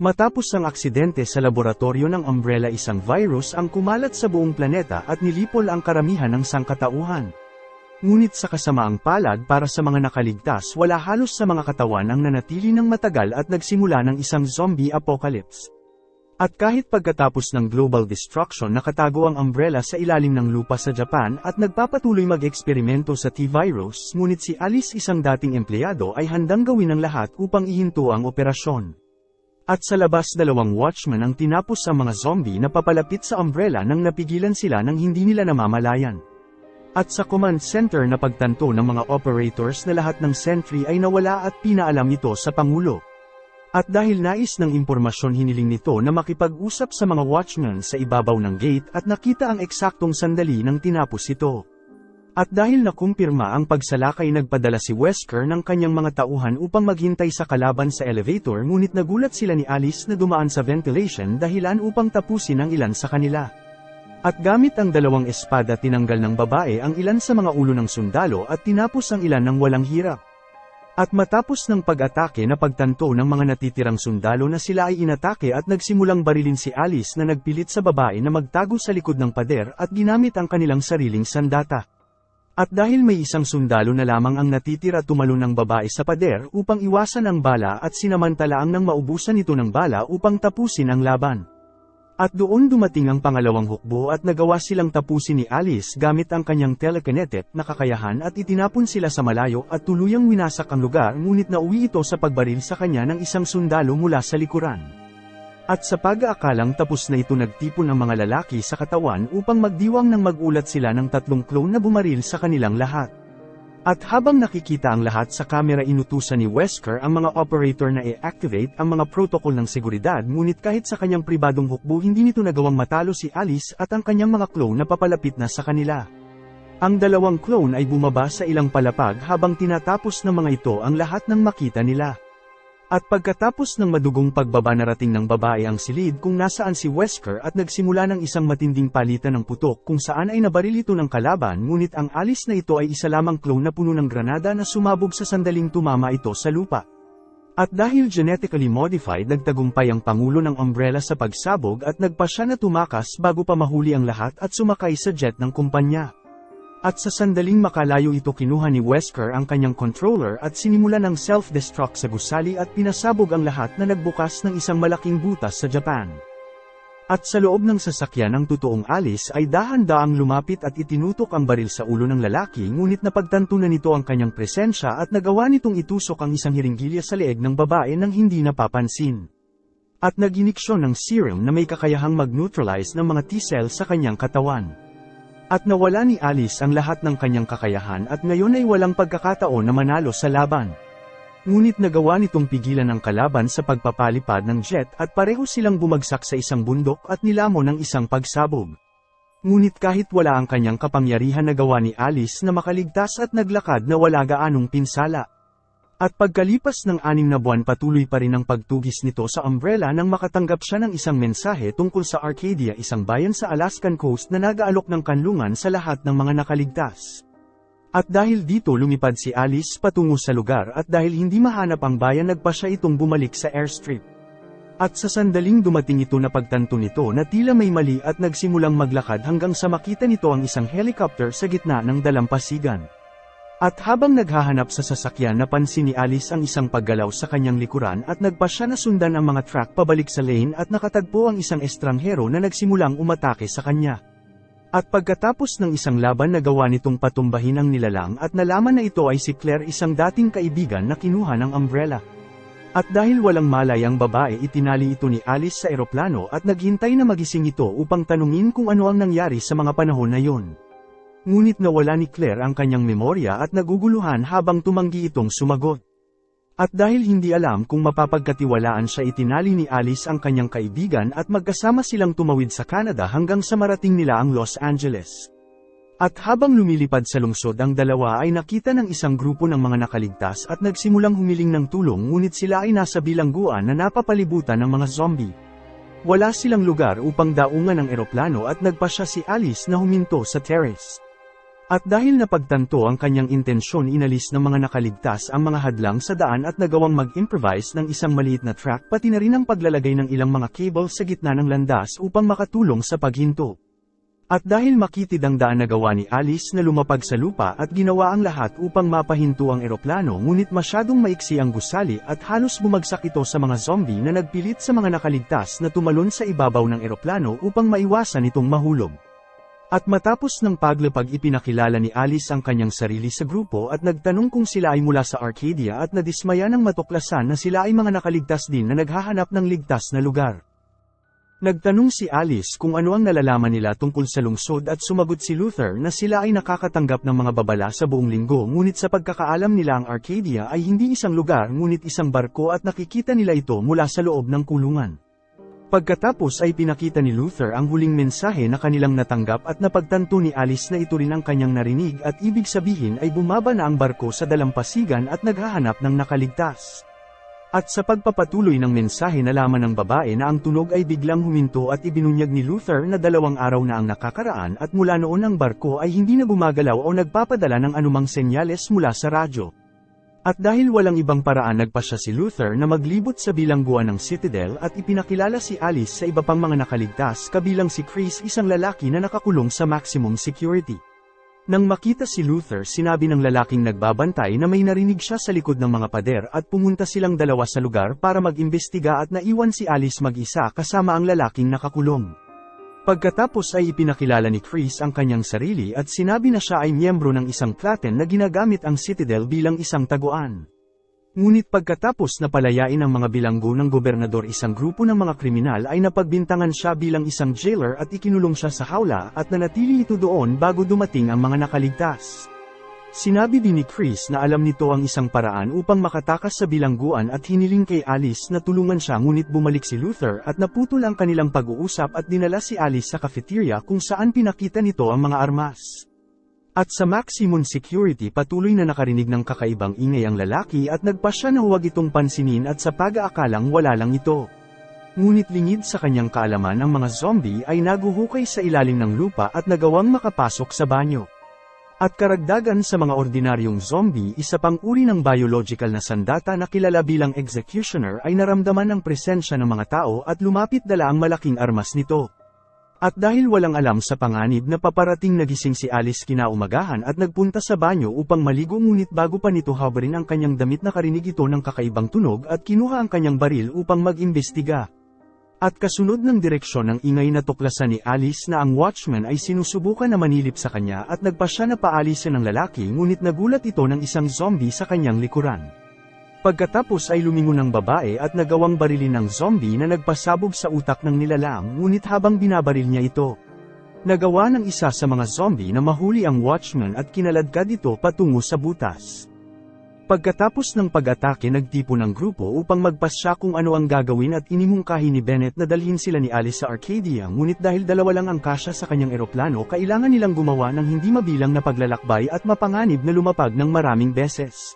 Matapos ang aksidente sa laboratorio ng Umbrella, isang virus ang kumalat sa buong planeta at nilipol ang karamihan ng sangkatauhan. Ngunit sa kasamaang palad para sa mga nakaligtas, wala halos sa mga katawan ang nanatili ng matagal at nagsimula ng isang zombie apocalypse. At kahit pagkatapos ng global destruction nakatago ang Umbrella sa ilalim ng lupa sa Japan at nagpapatuloy mag-eksperimento sa T-virus, ngunit si Alice, isang dating empleyado, ay handang gawin ang lahat upang ihinto ang operasyon. At sa labas, dalawang watchman ang tinapos ang mga zombie na papalapit sa Umbrella nang napigilan sila ng hindi nila namamalayan. At sa command center na pagtanto ng mga operators na lahat ng sentry ay nawala at pinaalam ito sa Pangulo. At dahil nais ng impormasyon, hiniling nito na makipag-usap sa mga watchman sa ibabaw ng gate at nakita ang eksaktong sandali nang tinapos ito. At dahil nakumpirma ang pagsalakay, nagpadala si Wesker ng kanyang mga tauhan upang maghintay sa kalaban sa elevator, ngunit nagulat sila ni Alice na dumaan sa ventilation dahilan upang tapusin ang ilan sa kanila. At gamit ang dalawang espada tinanggal ng babae ang ilan sa mga ulo ng sundalo at tinapos ang ilan ng walang hirap. At matapos ng pag-atake, napagtanto ng mga natitirang sundalo na sila ay inatake at nagsimulang barilin si Alice na nagpilit sa babae na magtago sa likod ng pader at ginamit ang kanilang sariling sandata. At dahil may isang sundalo na lamang ang natitira, tumalon ng babae sa pader upang iwasan ang bala at sinamantalaang nang maubusan ito ng bala upang tapusin ang laban. At doon dumating ang pangalawang hukbo at nagawa silang tapusin ni Alice gamit ang kanyang telekinetic na kakayahan at itinapon sila sa malayo at tuluyang winasak ang lugar, ngunit nauwi ito sa pagbaril sa kanya ng isang sundalo mula sa likuran. At sa pag-aakalang tapos na ito, nagtipon ang mga lalaki sa katawan upang magdiwang nang magulat sila ng 3 clone na bumaril sa kanilang lahat. At habang nakikita ang lahat sa kamera, inutusan ni Wesker ang mga operator na i-activate ang mga protocol ng seguridad, ngunit kahit sa kanyang pribadong hukbo hindi nito nagawang matalo si Alice at ang kanyang mga clone na papalapit na sa kanila. Ang dalawang clone ay bumaba sa ilang palapag habang tinatapos ng mga ito ang lahat ng makita nila. At pagkatapos ng madugong pagbaba, narating ng babae ang silid kung nasaan si Wesker at nagsimula ng isang matinding palitan ng putok kung saan ay nabaril ito ng kalaban, ngunit ang Alice na ito ay isa lamang clone na puno ng granada na sumabog sa sandaling tumama ito sa lupa. At dahil genetically modified, nagtagumpay ang Pangulo ng Umbrella sa pagsabog at nagpa siya na tumakas bago pa mahuli ang lahat at sumakay sa jet ng kumpanya. At sa sandaling makalayo ito, kinuha ni Wesker ang kanyang controller at sinimula ng self-destruct sa gusali at pinasabog ang lahat na nagbukas ng isang malaking butas sa Japan. At sa loob ng sasakyan, ang totoong Alice ay dahan-daang lumapit at itinutok ang baril sa ulo ng lalaki, ngunit napagtanto na nito ang kanyang presensya at nagawa nitong itusok ang isang hiringgilya sa leeg ng babae nang hindi napapansin. At nag-iniksyon ng serum na may kakayahang mag-neutralize ng mga T-cell sa kanyang katawan. At nawala ni Alice ang lahat ng kanyang kakayahan at ngayon ay walang pagkakataon na manalo sa laban. Ngunit nagawa nitong pigilan ang kalaban sa pagpapalipad ng jet at pareho silang bumagsak sa isang bundok at nilamon ng isang pagsabog. Ngunit kahit wala ang kanyang kapangyarihan, nagawa ni Alice na makaligtas at naglakad na wala gaanong pinsala. At pagkalipas ng 6 na buwan, patuloy pa rin ang pagtugis nito sa Umbrella nang makatanggap siya ng isang mensahe tungkol sa Arcadia, isang bayan sa Alaskan coast na nag-aalok ng kanlungan sa lahat ng mga nakaligtas. At dahil dito, lumipad si Alice patungo sa lugar at dahil hindi mahanap ang bayan, nagpa siya itong bumalik sa airstrip. At sa sandaling dumating ito, napagtanto nito na tila may mali at nagsimulang maglakad hanggang sa makita nito ang isang helicopter sa gitna ng dalampasigan. At habang naghahanap sa sasakyan, napansin ni Alice ang isang paggalaw sa kanyang likuran at nagpa siya na sundan ang mga truck pabalik sa lane at nakatagpo ang isang estranghero na nagsimulang umatake sa kanya. At pagkatapos ng isang laban, nagawa nitong patumbahin ang nilalang at nalaman na ito ay si Claire, isang dating kaibigan na kinuha ng Umbrella. At dahil walang malay ang babae, itinali ito ni Alice sa eroplano at naghintay na magising ito upang tanungin kung ano ang nangyari sa mga panahon na yon. Ngunit nawala ni Claire ang kanyang memorya at naguguluhan habang tumanggi itong sumagot. At dahil hindi alam kung mapapagkatiwalaan siya, itinali ni Alice ang kanyang kaibigan at magkasama silang tumawid sa Canada hanggang sa marating nila ang Los Angeles. At habang lumilipad sa lungsod, ang dalawa ay nakita ng isang grupo ng mga nakaligtas at nagsimulang humiling ng tulong, ngunit sila ay nasa bilangguan na napapalibutan ng mga zombie. Wala silang lugar upang daungan ng eroplano at nagpa siya si Alice na huminto sa terrace. At dahil napagtanto ang kanyang intensyon, inalis ng mga nakaligtas ang mga hadlang sa daan at nagawang mag-improvise ng isang maliit na track pati na rin ang paglalagay ng ilang mga cable sa gitna ng landas upang makatulong sa paghinto. At dahil makitid ang daan, nagawa ni Alice na lumapag sa lupa at ginawa ang lahat upang mapahinto ang eroplano, ngunit masyadong maiksi ang gusali at halos bumagsak ito sa mga zombie na nagpilit sa mga nakaligtas na tumalon sa ibabaw ng eroplano upang maiwasan itong mahulog. At matapos ng paglapag, ipinakilala ni Alice ang kanyang sarili sa grupo at nagtanong kung sila ay mula sa Arcadia at nadismaya ng matuklasan na sila ay mga nakaligtas din na naghahanap ng ligtas na lugar. Nagtanong si Alice kung ano ang nalalaman nila tungkol sa lungsod at sumagot si Luther na sila ay nakakatanggap ng mga babala sa buong linggo, ngunit sa pagkakaalam nila ang Arcadia ay hindi isang lugar ngunit isang barko at nakikita nila ito mula sa loob ng kulungan. Pagkatapos ay pinakita ni Luther ang huling mensahe na kanilang natanggap at napagtanto ni Alice na ito rin ang kanyang narinig at ibig sabihin ay bumaba na ang barko sa dalampasigan at naghahanap ng nakaligtas. At sa pagpapatuloy ng mensahe, nalaman ng babae na ang tunog ay biglang huminto at ibinunyag ni Luther na 2 araw na ang nakakaraan at mula noon ang barko ay hindi na gumagalaw o nagpapadala ng anumang senyales mula sa radyo. At dahil walang ibang paraan, nagpasya si Luther na maglibot sa bilangguan ng Citadel at ipinakilala si Alice sa iba pang mga nakaligtas kabilang si Chris, isang lalaki na nakakulong sa maximum security. Nang makita si Luther, sinabi ng lalaking nagbabantay na may narinig siya sa likod ng mga pader at pumunta silang dalawa sa lugar para mag-imbestiga at naiwan si Alice mag-isa kasama ang lalaking nakakulong. Pagkatapos ay ipinakilala ni Chris ang kanyang sarili at sinabi na siya ay miyembro ng isang klaten na ginagamit ang Citadel bilang isang taguan. Ngunit pagkatapos na palayain ang mga bilanggo ng gobernador, isang grupo ng mga kriminal ay napagbintangan siya bilang isang jailer at ikinulong siya sa hawla at nanatili ito doon bago dumating ang mga nakaligtas. Sinabi din ni Chris na alam nito ang isang paraan upang makatakas sa bilangguan at hiniling kay Alice na tulungan siya, ngunit bumalik si Luther at naputol ang kanilang pag-uusap at dinala si Alice sa cafeteria kung saan pinakita nito ang mga armas. At sa maximum security, patuloy na nakarinig ng kakaibang ingay ang lalaki at nagpasya na huwag itong pansinin at sa pag-aakalang wala lang ito. Ngunit lingid sa kanyang kaalaman, ang mga zombie ay naguhukay sa ilalim ng lupa at nagawang makapasok sa banyo. At karagdagan sa mga ordinaryong zombie, isa pang uri ng biological na sandata na kilala bilang executioner ay naramdaman ang presensya ng mga tao at lumapit dala ang malaking armas nito. At dahil walang alam sa panganib na paparating, nagising si Alice kinaumagahan at nagpunta sa banyo upang maligo, ngunit bago pa nito habarin ang kanyang damit, nakarinig ito ng kakaibang tunog at kinuha ang kanyang baril upang mag-imbestiga. At kasunod ng direksyon ng ingay, natuklasan ni Alice na ang watchman ay sinusubukan na manilip sa kanya at nagpasya na paalisin ng lalaki, ngunit nagulat ito ng isang zombie sa kanyang likuran. Pagkatapos ay lumingon ang babae at nagawang barilin ng zombie na nagpasabog sa utak ng nilalang, ngunit habang binabaril niya ito, nagawa ng isa sa mga zombie na mahuli ang watchman at kinaladkad ito patungo sa butas. Pagkatapos ng pag-atake, nagtipon ng grupo upang magpasya kung ano ang gagawin at inimungkahi ni Bennett na dalhin sila ni Alice sa Arcadia, ngunit dahil 2 lang ang kasya sa kanyang eroplano, kailangan nilang gumawa ng hindi mabilang na paglalakbay at mapanganib na lumapag ng maraming beses.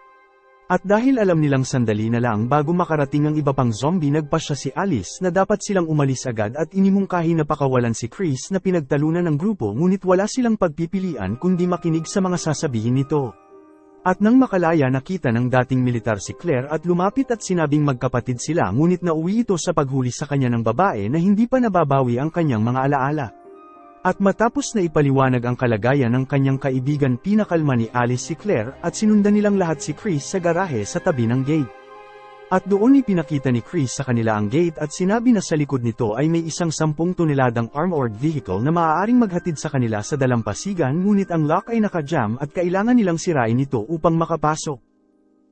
At dahil alam nilang sandali na lang bago makarating ang iba pang zombie, nagpasya si Alice na dapat silang umalis agad at inimungkahi na pakawalan si Chris na pinagtalunan ng grupo, ngunit wala silang pagpipilian kundi makinig sa mga sasabihin nito. At nang makalaya, nakita ng dating militar si Claire at lumapit at sinabing magkapatid sila, ngunit nauwi ito sa paghuli sa kanya ng babae na hindi pa nababawi ang kanyang mga alaala. At matapos na ipaliwanag ang kalagayan ng kanyang kaibigan, pinakalma ni Alice si Claire at sinundan nilang lahat si Chris sa garahe sa tabi ng gate. At doon ipinakita ni Chris sa kanila ang gate at sinabi na sa likod nito ay may isang 10 toneladang armored vehicle na maaaring maghatid sa kanila sa dalampasigan, ngunit ang lock ay nakajam at kailangan nilang sirain ito upang makapasok.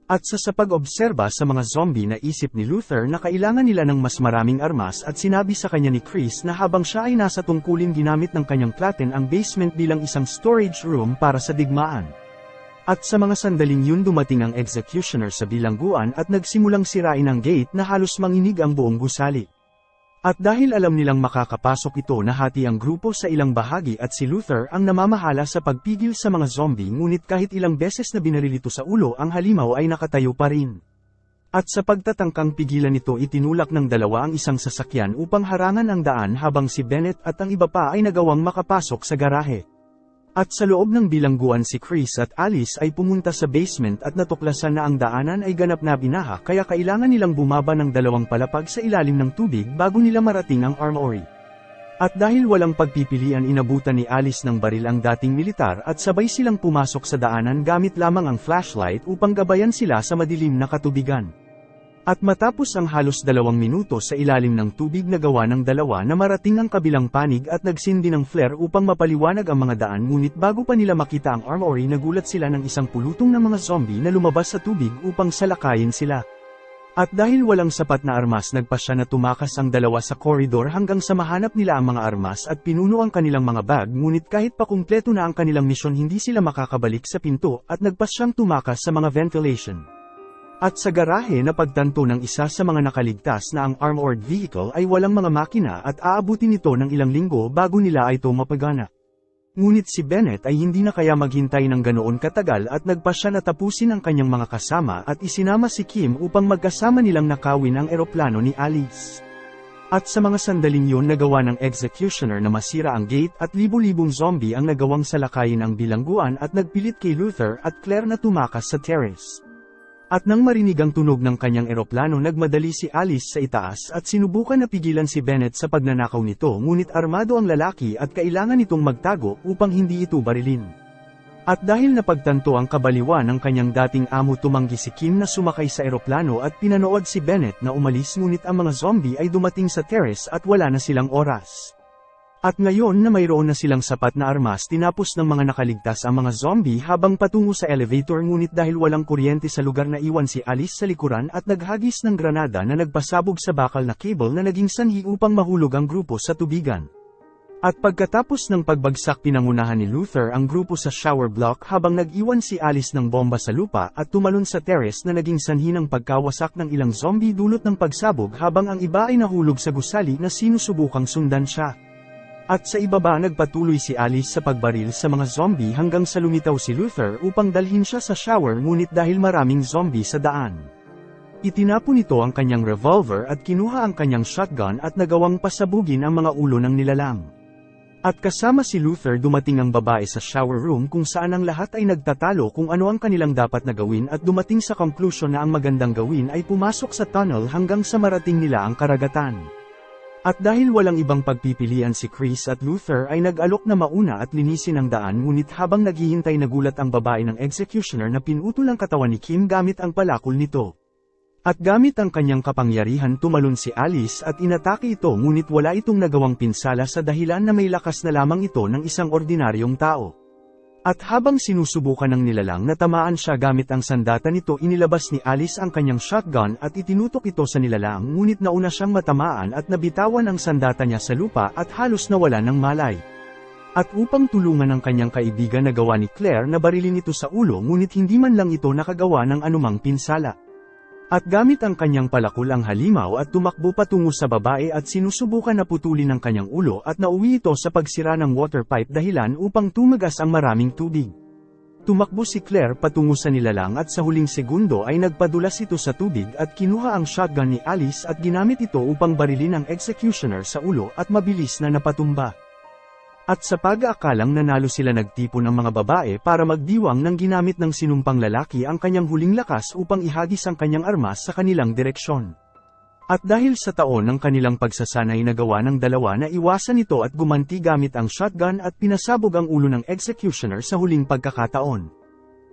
At sa pag-obserba sa mga zombie, naisip ni Luther na kailangan nila ng mas maraming armas at sinabi sa kanya ni Chris na habang siya ay nasa tungkulin, ginamit ng kanyang klaten ang basement bilang isang storage room para sa digmaan. At sa mga sandaling yun, dumating ang executioner sa bilangguan at nagsimulang sirain ang gate na halos manginig ang buong gusali. At dahil alam nilang makakapasok ito, nahati ang grupo sa ilang bahagi at si Luther ang namamahala sa pagpigil sa mga zombie, ngunit kahit ilang beses na binaril ito sa ulo, ang halimaw ay nakatayo pa rin. At sa pagtatangkang pigilan nito, itinulak ng 2 ang isang sasakyan upang harangan ang daan habang si Bennett at ang iba pa ay nagawang makapasok sa garahe. At sa loob ng bilangguan si Chris at Alice ay pumunta sa basement at natuklasan na ang daanan ay ganap na binaha kaya kailangan nilang bumaba ng 2 palapag sa ilalim ng tubig bago nila marating ang armory. At dahil walang pagpipilian inabutan ni Alice ng baril ang dating militar at sabay silang pumasok sa daanan gamit lamang ang flashlight upang gabayan sila sa madilim na katubigan. At matapos ang halos 2 minuto sa ilalim ng tubig na gawa ng dalawa na marating ang kabilang panig at nagsindi ng flare upang mapaliwanag ang mga daan ngunit bago pa nila makita ang armory nagulat sila ng isang pulutong ng mga zombie na lumabas sa tubig upang salakayin sila. At dahil walang sapat na armas nagpasya na tumakas ang dalawa sa koridor hanggang sa mahanap nila ang mga armas at pinuno ang kanilang mga bag ngunit kahit pa kumpleto na ang kanilang misyon hindi sila makakabalik sa pinto at nagpasyang tumakas sa mga ventilation. At sa garahe napagtanto ng isa sa mga nakaligtas na ang armored vehicle ay walang mga makina at aabutin ito ng ilang linggo bago nila ito mapagana. Ngunit si Bennett ay hindi na kaya maghintay ng ganoon katagal at nagpasya na tapusin ang kanyang mga kasama at isinama si Kim upang magkasama nilang nakawin ang eroplano ni Alice. At sa mga sandaling yun nagawa ng executioner na masira ang gate at libo-libong zombie ang nagawang salakayin ang bilangguan at nagpilit kay Luther at Claire na tumakas sa terrace. At nang marinig ang tunog ng kanyang eroplano nagmadali si Alice sa itaas at sinubukan na pigilan si Bennett sa pagnanakaw nito ngunit armado ang lalaki at kailangan itong magtago upang hindi ito barilin. At dahil napagtanto ang kabaliwan ng kanyang dating amo tumanggi si Kim na sumakay sa eroplano at pinanood si Bennett na umalis ngunit ang mga zombie ay dumating sa terrace at wala na silang oras. At ngayon na mayroon na silang sapat na armas tinapos ng mga nakaligtas ang mga zombie habang patungo sa elevator ngunit dahil walang kuryente sa lugar na iwan si Alice sa likuran at naghagis ng granada na nagpasabog sa bakal na cable na naging sanhi upang mahulog ang grupo sa tubigan. At pagkatapos ng pagbagsak pinangunahan ni Luther ang grupo sa shower block habang nag-iwan si Alice ng bomba sa lupa at tumalon sa terrace na naging sanhi ng pagkawasak ng ilang zombie dulot ng pagsabog habang ang iba ay nahulog sa gusali na sinusubukang sundan siya. At sa ibaba nagpatuloy si Alice sa pagbaril sa mga zombie hanggang sa lumitaw si Luther upang dalhin siya sa shower ngunit dahil maraming zombie sa daan. Itinapon nito ang kanyang revolver at kinuha ang kanyang shotgun at nagawang pasabugin ang mga ulo ng nilalang. At kasama si Luther dumating ang babae sa shower room kung saan ang lahat ay nagtatalo kung ano ang kanilang dapat na gawin at dumating sa conclusion na ang magandang gawin ay pumasok sa tunnel hanggang sa marating nila ang karagatan. At dahil walang ibang pagpipilian si Chris at Luther ay nag-alok na mauna at linisin ang daan ngunit habang naghihintay nagulat ang babae ng executioner na pinutol ang katawan ni Kim gamit ang palakol nito. At gamit ang kanyang kapangyarihan tumalon si Alice at inatake ito ngunit wala itong nagawang pinsala sa dahilan na may lakas na lamang ito ng isang ordinaryong tao. At habang sinusubukan ng nilalang na tamaan siya gamit ang sandata nito inilabas ni Alice ang kanyang shotgun at itinutok ito sa nilalang ngunit nauna siyang matamaan at nabitawan ang sandata niya sa lupa at halos nawala ng malay. At upang tulungan ang kanyang kaibigan nagawa ni Claire na barilin ito sa ulo ngunit hindi man lang ito nakagawa ng anumang pinsala. At gamit ang kanyang palakol ang halimaw at tumakbo patungo sa babae at sinusubukan na putulin ang kanyang ulo at nauwi ito sa pagsira ng water pipe dahilan upang tumagas ang maraming tubig. Tumakbo si Claire patungo sa nilalang at sa huling segundo ay nagpadulas ito sa tubig at kinuha ang shotgun ni Alice at ginamit ito upang barilin ang executioner sa ulo at mabilis na napatumba. At sa pag-aakalang nanalo sila nagtipon ng mga babae para magdiwang ng ginamit ng sinumpang lalaki ang kanyang huling lakas upang ihagis ang kanyang armas sa kanilang direksyon. At dahil sa taon ng kanilang pagsasanay nagawa ng dalawa na iwasan ito at gumanti gamit ang shotgun at pinasabog ang ulo ng executioner sa huling pagkakataon.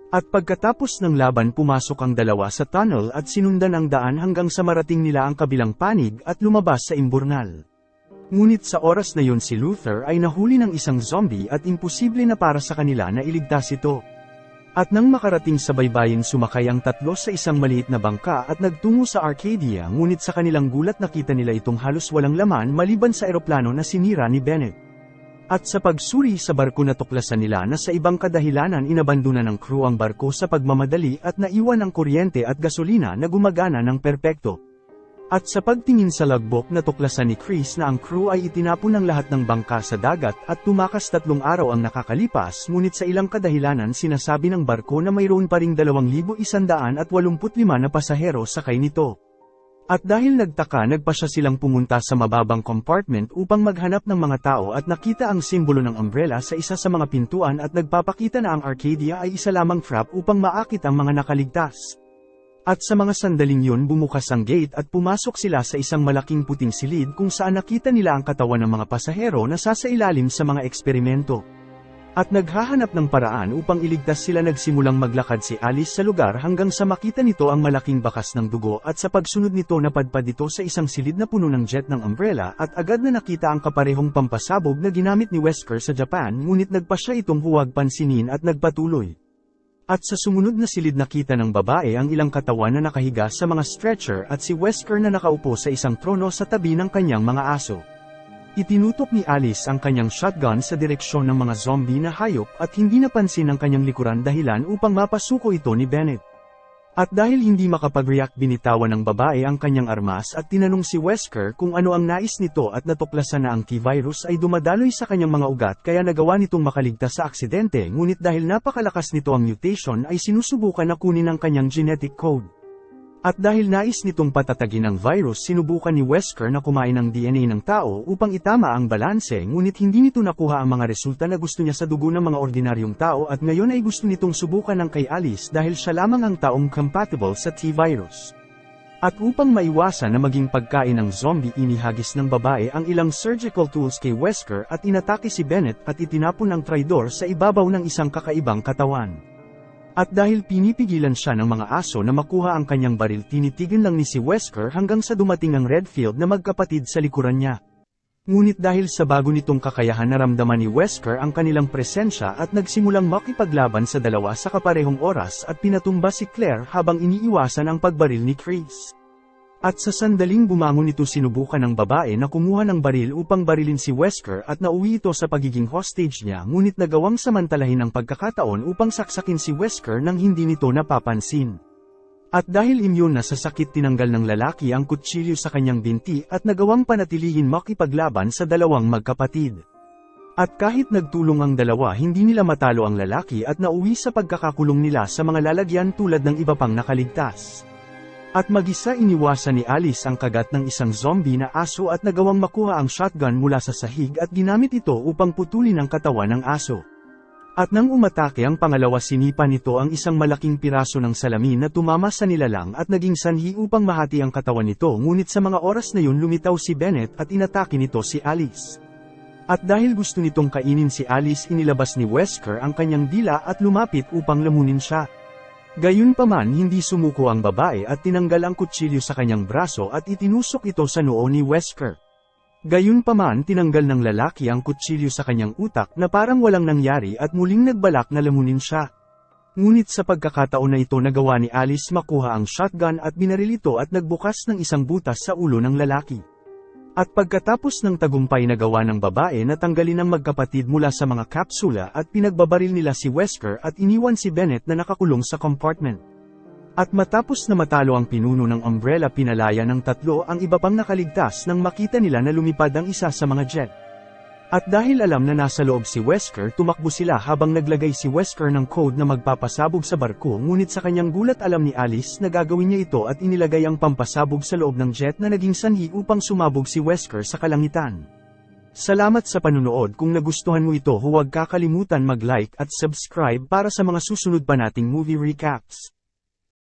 At pagkatapos ng laban pumasok ang dalawa sa tunnel at sinundan ang daan hanggang sa marating nila ang kabilang panig at lumabas sa imburnal. Ngunit sa oras na yon si Luther ay nahuli ng isang zombie at imposible na para sa kanila na iligtas ito. At nang makarating sa baybayin sumakay ang tatlo sa isang maliit na bangka at nagtungo sa Arcadia ngunit sa kanilang gulat nakita nila itong halos walang laman maliban sa eroplano na sinira ni Bennett. At sa pagsuri sa barko natuklasan nila na sa ibang kadahilanan inabandonan ng crew ang barko sa pagmamadali at naiwan ang kuryente at gasolina na gumagana ng perpekto. At sa pagtingin sa logbook natuklasan ni Chris na ang crew ay itinapon ng lahat ng bangka sa dagat at tumakas 3 araw ang nakakalipas ngunit sa ilang kadahilanan sinasabi ng barko na mayroon pa ring 2,185 na pasahero sakay nito. At dahil nagtaka nagpa siya silang pumunta sa mababang compartment upang maghanap ng mga tao at nakita ang simbolo ng umbrella sa isa sa mga pintuan at nagpapakita na ang Arcadia ay isa lamang trap upang maakit ang mga nakaligtas. At sa mga sandaling yun bumukas ang gate at pumasok sila sa isang malaking puting silid kung saan nakita nila ang katawan ng mga pasahero na sasailalim sa mga eksperimento. At naghahanap ng paraan upang iligtas sila nagsimulang maglakad si Alice sa lugar hanggang sa makita nito ang malaking bakas ng dugo at sa pagsunod nito napadpad ito sa isang silid na puno ng jet ng umbrella at agad na nakita ang kaparehong pampasabog na ginamit ni Wesker sa Japan ngunit nagpa siya itong huwag pansinin at nagpatuloy. At sa sumunod na silid nakita ng babae ang ilang katawan na nakahiga sa mga stretcher at si Wesker na nakaupo sa isang trono sa tabi ng kanyang mga aso. Itinutok ni Alice ang kanyang shotgun sa direksyon ng mga zombie na hayop at hindi napansin ang kanyang likuran dahilan upang mapasuko ito ni Bennett. At dahil hindi makapag-react binitawan ng babae ang kanyang armas at tinanong si Wesker kung ano ang nais nito at natuklasan na ang T-virus ay dumadaloy sa kanyang mga ugat kaya nagawa nitong makaligtas sa aksidente ngunit dahil napakalakas nito ang mutation ay sinusubukan na kunin ang kanyang genetic code. At dahil nais nitong patatagin ang virus sinubukan ni Wesker na kumain ng DNA ng tao upang itama ang balanse ngunit hindi nito nakuha ang mga resulta na gusto niya sa dugo ng mga ordinaryong tao at ngayon ay gusto nitong subukan ng kay Alice dahil siya lamang ang taong compatible sa T-virus. At upang maiwasan na maging pagkain ng zombie inihagis ng babae ang ilang surgical tools kay Wesker at inatake si Bennett at itinapon ang traidor sa ibabaw ng isang kakaibang katawan. At dahil pinipigilan siya ng mga aso na makuha ang kanyang baril tinitigan lang ni si Wesker hanggang sa dumating ang Redfield na magkapatid sa likuran niya. Ngunit dahil sa bago nitong kakayahan naramdaman ni Wesker ang kanilang presensya at nagsimulang makipaglaban sa dalawa sa kaparehong oras at pinatumba si Claire habang iniiwasan ang pagbaril ni Chris. At sa sandaling bumangon ito sinubukan ng babae na kumuha ng baril upang barilin si Wesker at nauwi ito sa pagiging hostage niya ngunit nagawang samantalahin ang pagkakataon upang saksakin si Wesker nang hindi nito napapansin. At dahil immune na sa sakit tinanggal ng lalaki ang kutsilyo sa kanyang binti at nagawang panatilihin makipaglaban sa dalawang magkapatid. At kahit nagtulong ang dalawa hindi nila matalo ang lalaki at nauwi sa pagkakakulong nila sa mga lalagyan tulad ng iba pang nakaligtas. At mag-isa iniwasan ni Alice ang kagat ng isang zombie na aso at nagawang makuha ang shotgun mula sa sahig at ginamit ito upang putulin ang katawan ng aso. At nang umatake ang pangalawa sinipa nito ang isang malaking piraso ng salamin na tumama sa nilalang at naging sanhi upang mahati ang katawan nito ngunit sa mga oras na yun lumitaw si Bennett at inatake nito si Alice. At dahil gusto nitong kainin si Alice inilabas ni Wesker ang kanyang dila at lumapit upang lamunin siya. Gayunpaman hindi sumuko ang babae at tinanggal ang kutsilyo sa kanyang braso at itinusok ito sa noo ni Wesker. Gayunpaman tinanggal ng lalaki ang kutsilyo sa kanyang utak na parang walang nangyari at muling nagbalak na lamunin siya. Ngunit sa pagkakataon na ito nagawa ni Alice makuha ang shotgun at binaril ito at nagbukas ng isang butas sa ulo ng lalaki. At pagkatapos ng tagumpay na gawa ng babae na tanggalin ang magkapatid mula sa mga kapsula at pinagbabaril nila si Wesker at iniwan si Bennett na nakakulong sa compartment. At matapos na matalo ang pinuno ng umbrella pinalaya ng tatlo ang iba pang nakaligtas nang makita nila na lumipad ang isa sa mga jet. At dahil alam na nasa loob si Wesker tumakbo sila habang naglagay si Wesker ng code na magpapasabog sa barko ngunit sa kanyang gulat alam ni Alice na gagawin niya ito at inilagay ang pampasabog sa loob ng jet na naging sanhi upang sumabog si Wesker sa kalangitan. Salamat sa panunood kung nagustuhan mo ito huwag kakalimutan mag-like at subscribe para sa mga susunod pa nating movie recaps.